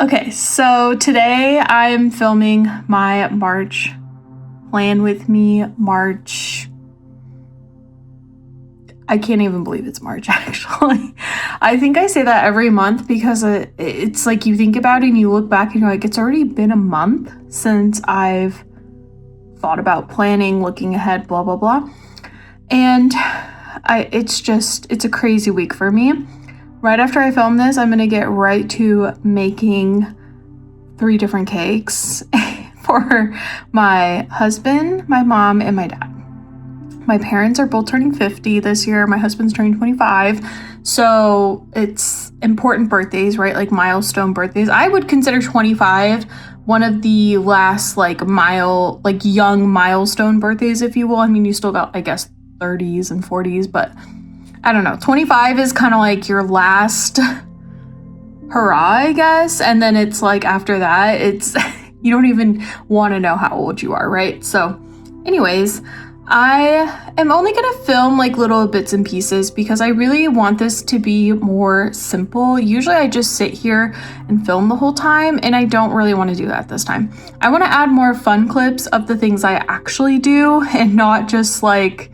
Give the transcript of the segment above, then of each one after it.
Okay, so today I'm filming my March plan with me. March. I can't even believe it's March, actually. I think I say that every month because it's like you think about it and you look back and you're like, it's already been a month since I've thought about planning, looking ahead, blah, blah, blah. And it's a crazy week for me. Right after I film this, I'm gonna get right to making 3 different cakes for my husband, my mom, and my dad. My parents are both turning 50 this year. My husband's turning 25. So it's important birthdays, right? Like milestone birthdays. I would consider 25 one of the last young milestone birthdays, if you will. I mean, you still got, I guess, 30s and 40s, but I don't know. 25 is kind of like your last hurrah, I guess. And then it's like after that, it's you don't even want to know how old you are, right? So anyways, I am only going to film like little bits and pieces because I really want this to be more simple. Usually I just sit here and film the whole time, and I don't really want to do that this time. I want to add more fun clips of the things I actually do and not just like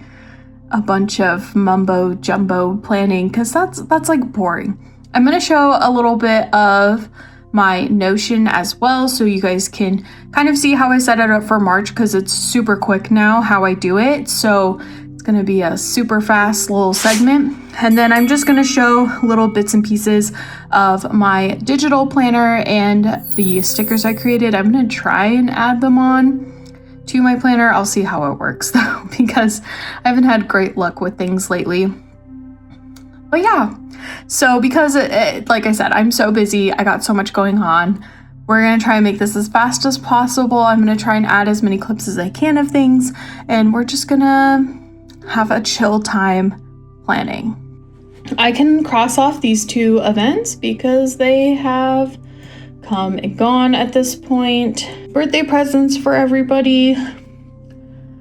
a bunch of mumbo jumbo planning, because that's like boring. I'm going to show a little bit of my Notion as well, so you guys can kind of see how I set it up for March, because it's super quick now how I do it. So it's going to be a super fast little segment. And then I'm just going to show little bits and pieces of my digital planner and the stickers I created. I'm going to try and add them on to my planner. I'll see how it works though, because I haven't had great luck with things lately. But yeah, so because like I said, I'm so busy, I got so much going on. We're gonna try and make this as fast as possible. I'm gonna try and add as many clips as I can of things, and we're just gonna have a chill time planning. I can cross off these 2 events because they have come and gone at this point. Birthday presents for everybody,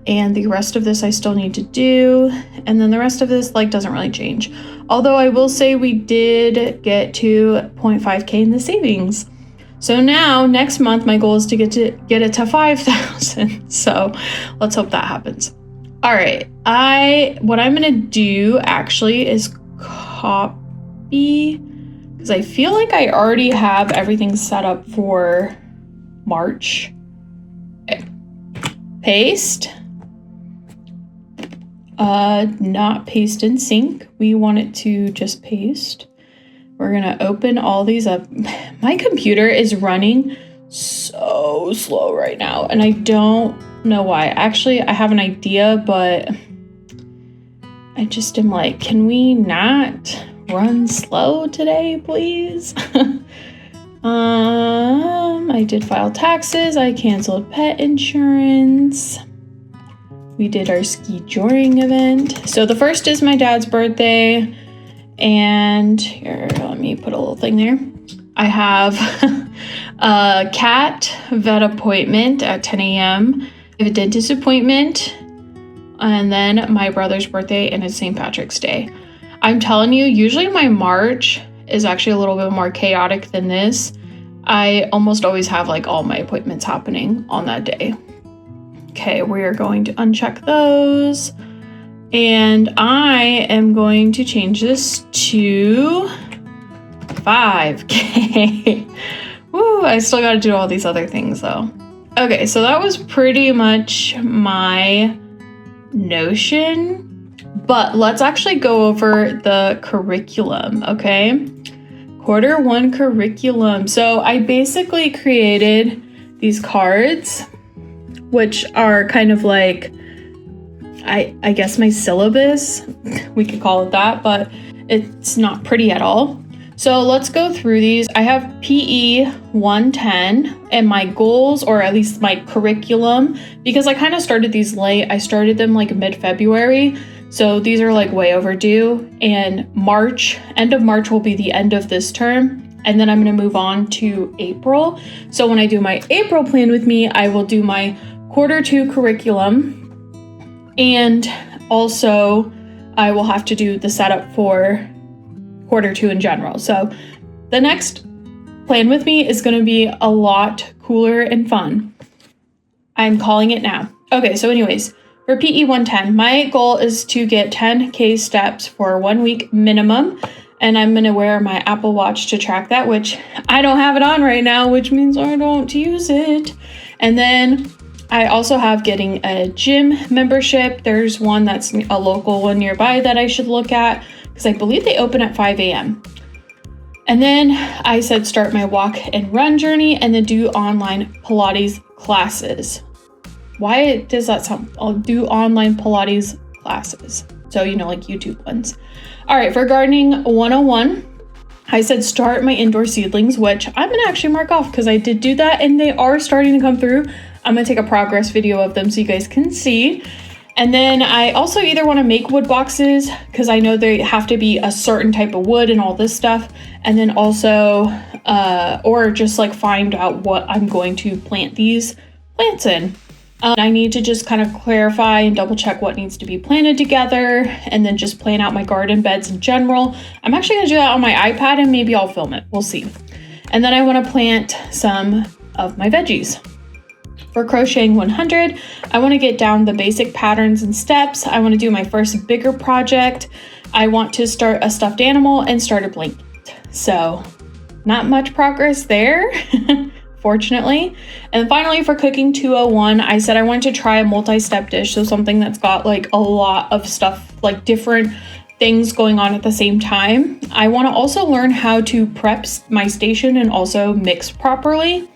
and the rest of this I still need to do, and then the rest of this doesn't really change. Although I will say we did get to 0.5k in the savings. So now next month my goal is to get it to 5,000. So let's hope that happens. All right, what I'm gonna do actually is copy, because I feel like I already have everything set up for March. Okay. Paste. Not paste in sync. We want it to just paste. We're gonna open all these up. My computer is running so slow right now, and I don't know why. Actually, I have an idea, but I just am like, can we not run slow today, please? I did file taxes. I canceled pet insurance. We did our ski joring event. So the first is my dad's birthday, and here, let me put a little thing there. I have a cat vet appointment at 10 a.m. I have a dentist appointment, and then my brother's birthday, and it's St. Patrick's Day. I'm telling you, usually my March is actually a little bit more chaotic than this. I almost always have like all my appointments happening on that day. Okay, we are going to uncheck those, and I am going to change this to 5k. Woo, I still got to do all these other things though. Okay, so that was pretty much my Notion, but let's actually go over the curriculum, okay? Q1 curriculum. So I basically created these cards, which are kind of like, I guess my syllabus, we could call it that, but it's not pretty at all. So let's go through these. I have PE 110 and my goals, or at least my curriculum, because I kind of started these late. I started them like mid-February. So these are like way overdue, and March, end of March will be the end of this term. And then I'm going to move on to April. So when I do my April plan with me, I will do my Q2 curriculum. And also I will have to do the setup for Q2 in general. So the next plan with me is going to be a lot cooler and fun. I'm calling it now. Okay, so anyways, for PE 110, my goal is to get 10K steps for 1 week minimum. And I'm going to wear my Apple Watch to track that, which I don't have it on right now, which means I don't use it. And then I also have getting a gym membership. There's one that's a local one nearby that I should look at because I believe they open at 5 a.m. And then I said start my walk and run journey and then do online Pilates classes. Why does that sound? I'll do online Pilates classes. So, like YouTube ones. All right, for gardening 101, I said start my indoor seedlings, which I'm going to actually mark off because I did do that and they are starting to come through. I'm going to take a progress video of them so you guys can see. And then I also either want to make wood boxes because I know they have to be a certain type of wood and all this stuff. And then also, or just like find out what I'm going to plant these plants in. I need to just kind of clarify and double check what needs to be planted together and then just plan out my garden beds in general. I'm actually going to do that on my iPad and maybe I'll film it. We'll see. And then I want to plant some of my veggies. For crocheting 100, I want to get down the basic patterns and steps. I want to do my first bigger project. I want to start a stuffed animal and start a blanket. So not much progress there. Fortunately. And finally, for cooking 201, I said I wanted to try a multi-step dish. So something that's got like a lot of stuff, like different things going on at the same time. I want to also learn how to prep my station and also mix properly.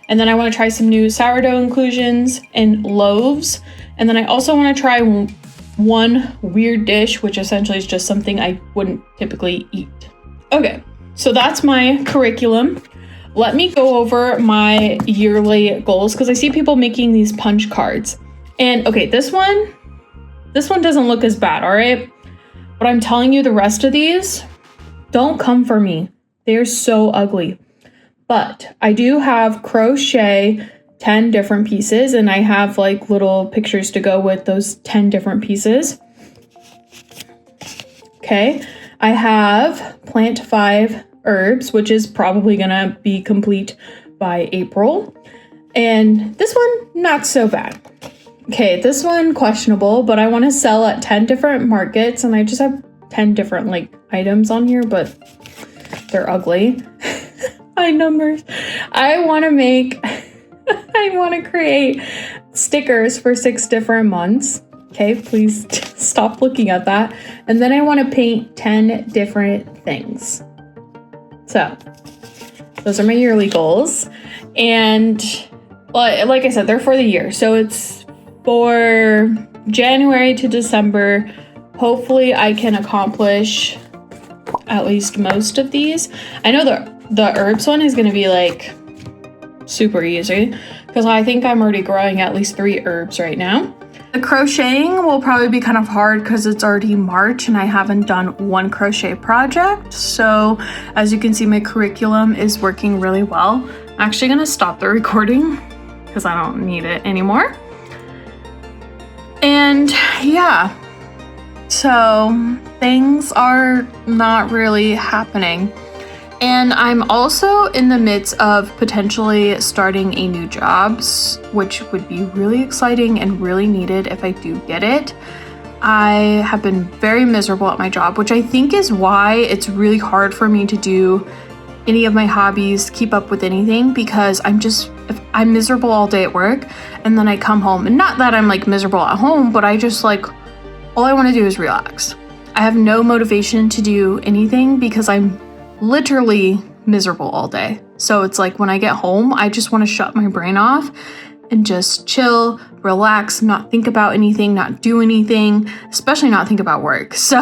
And then I want to try some new sourdough inclusions and loaves. And then I also want to try one weird dish, which essentially is just something I wouldn't typically eat. Okay, so that's my curriculum. Let me go over my yearly goals because I see people making these punch cards. And okay, this one doesn't look as bad, all right? But I'm telling you, the rest of these don't come for me. They're so ugly. But I do have crochet 10 different pieces and I have like little pictures to go with those 10 different pieces. Okay, I have plant 5 herbs, which is probably gonna be complete by April. And this one, not so bad. Okay, this one questionable, but I want to sell at 10 different markets and I just have 10 different like items on here, but they're ugly. My numbers. I want to create stickers for 6 different months. Okay, please stop looking at that. And then I want to paint 10 different things. So those are my yearly goals. And like I said, they're for the year. So it's for January to December. Hopefully I can accomplish at least most of these. I know the herbs one is going to be like super easy because I think I'm already growing at least 3 herbs right now. The crocheting will probably be kind of hard because it's already March and I haven't done one crochet project. So as you can see, my curriculum is working really well. I'm actually going to stop the recording because I don't need it anymore. And yeah, so things are not really happening. And I'm also in the midst of potentially starting a new job, which would be really exciting and really needed if I do get it. I have been very miserable at my job, which I think is why it's really hard for me to do any of my hobbies, keep up with anything, because I'm miserable all day at work and then I come home, and not that I'm like miserable at home, but I just like, all I want to do is relax. I have no motivation to do anything because I'm literally miserable all day. So it's like when I get home, I just want to shut my brain off and just chill, relax, not think about anything, not do anything, especially not think about work. So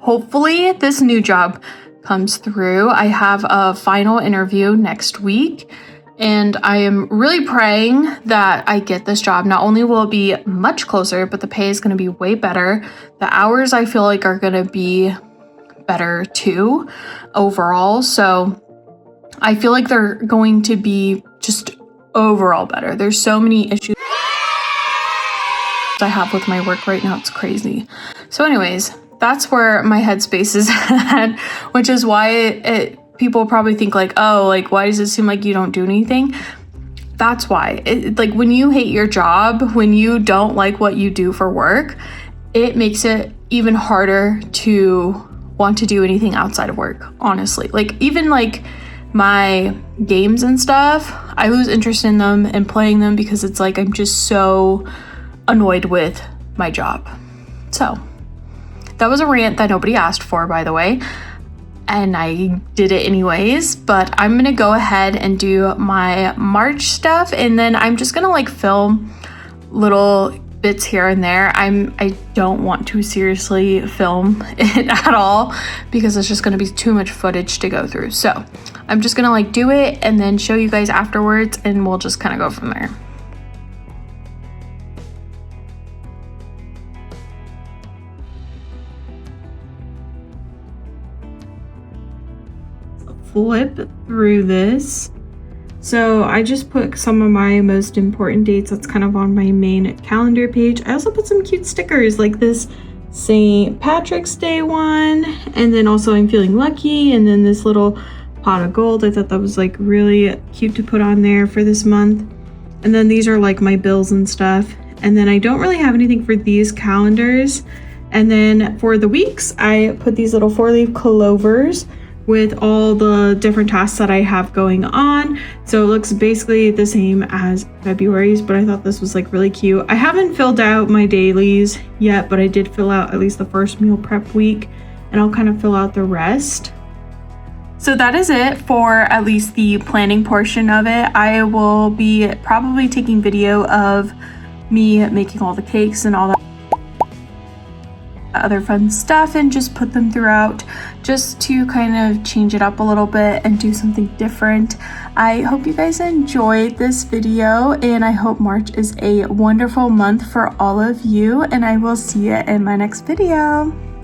hopefully this new job comes through. I have a final interview next week and I am really praying that I get this job. Not only will it be much closer, but the pay is going to be way better. The hours I feel like are going to be better too overall. So I feel like they're going to be just overall better. There's so many issues I have with my work right now. It's crazy. So anyways, that's where my headspace is at, which is why people probably think like, oh, like, why does it seem like you don't do anything? That's why. Like, when you hate your job, when you don't like what you do for work, it makes it even harder to want to do anything outside of work, honestly. Like, even like my games and stuff, I lose interest in them and playing them because it's like I'm just so annoyed with my job. So that was a rant that nobody asked for, by the way, and I did it anyways. But I'm gonna go ahead and do my March stuff, and then I'm just gonna like film little bits here and there. I don't want to seriously film it at all because it's just gonna be too much footage to go through. So I'm just gonna like do it and then show you guys afterwards, and we'll just kind of go from there. Flip through this. So I just put some of my most important dates that's kind of on my main calendar page. I also put some cute stickers like this St. Patrick's Day one, and then also I'm feeling lucky, and then this little pot of gold. I thought that was like really cute to put on there for this month. And then these are like my bills and stuff. And then I don't really have anything for these calendars. And then for the weeks, I put these little 4-leaf clovers with all the different tasks that I have going on. So it looks basically the same as February's, but I thought this was like really cute. I haven't filled out my dailies yet, but I did fill out at least the first meal prep week, and I'll kind of fill out the rest. So that is it for at least the planning portion of it. I will be probably taking video of me making all the cakes and all that other fun stuff, and just put them throughout just to kind of change it up a little bit and do something different. I hope you guys enjoyed this video, and I hope March is a wonderful month for all of you, and I will see you in my next video.